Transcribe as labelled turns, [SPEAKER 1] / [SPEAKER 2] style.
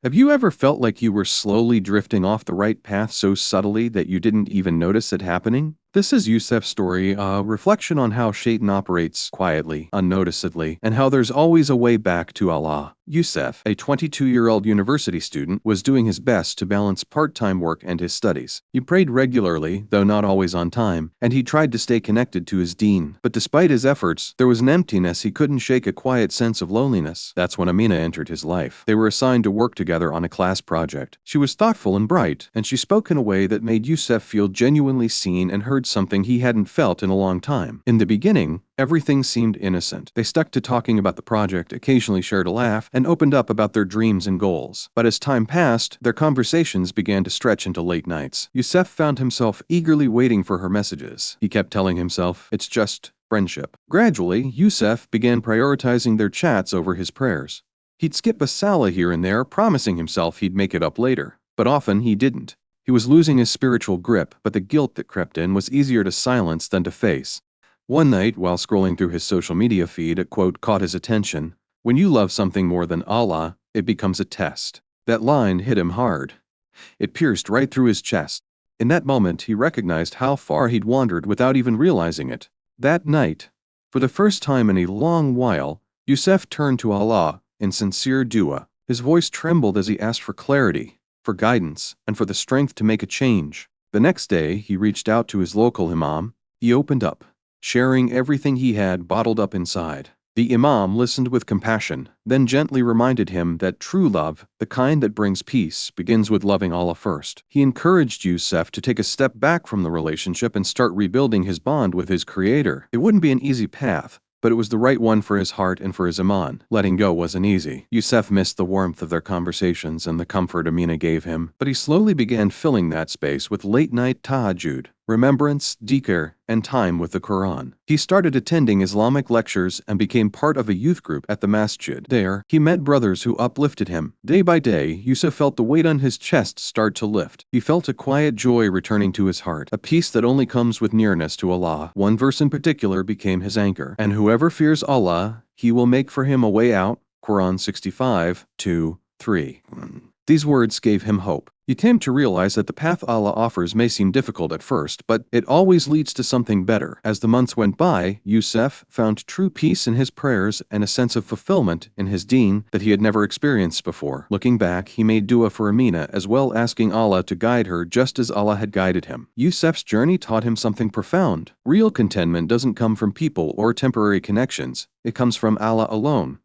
[SPEAKER 1] Have you ever felt like you were slowly drifting off the right path so subtly that you didn't even notice it happening? This is Yousef's story, a reflection on how shaytan operates quietly, unnoticeably, and how there's always a way back to Allah. Yousef, a 22-year-old university student, was doing his best to balance part-time work and his studies. He prayed regularly, though not always on time, and he tried to stay connected to his deen. But despite his efforts, there was an emptiness he couldn't shake, a quiet sense of loneliness. That's when Amina entered his life. They were assigned to work together on a class project. She was thoughtful and bright, and she spoke in a way that made Yousef feel genuinely seen and heard, something he hadn't felt in a long time. In the beginning, everything seemed innocent. They stuck to talking about the project, occasionally shared a laugh, and opened up about their dreams and goals. But as time passed, their conversations began to stretch into late nights. Yousef found himself eagerly waiting for her messages. He kept telling himself, "It's just friendship." Gradually, Yousef began prioritizing their chats over his prayers. He'd skip a salah here and there, promising himself he'd make it up later. But often he didn't. He was losing his spiritual grip, but the guilt that crept in was easier to silence than to face. One night, while scrolling through his social media feed, a quote caught his attention. "When you love something more than Allah, it becomes a test." That line hit him hard. It pierced right through his chest. In that moment, he recognized how far he'd wandered without even realizing it. That night, for the first time in a long while, Yousef turned to Allah in sincere dua. His voice trembled as he asked for clarity, for guidance, and for the strength to make a change. The next day, he reached out to his local imam. He opened up, sharing everything he had bottled up inside. The imam listened with compassion, then gently reminded him that true love, the kind that brings peace, begins with loving Allah first. He encouraged Yousef to take a step back from the relationship and start rebuilding his bond with his Creator. It wouldn't be an easy path, but it was the right one for his heart and for his Iman. Letting go wasn't easy. Yousef missed the warmth of their conversations and the comfort Amina gave him, but he slowly began filling that space with late-night tahajjud, remembrance, dhikr, and time with the Quran. He started attending Islamic lectures and became part of a youth group at the masjid. There, he met brothers who uplifted him. Day by day, Yousef felt the weight on his chest start to lift. He felt a quiet joy returning to his heart, a peace that only comes with nearness to Allah. One verse in particular became his anchor. "And whoever fears Allah, He will make for him a way out." Quran 65:2-3. These words gave him hope. He came to realize that the path Allah offers may seem difficult at first, but it always leads to something better. As the months went by, Yousef found true peace in his prayers and a sense of fulfillment in his deen that he had never experienced before. Looking back, he made dua for Amina as well, asking Allah to guide her just as Allah had guided him. Yousef's journey taught him something profound. Real contentment doesn't come from people or temporary connections. It comes from Allah alone.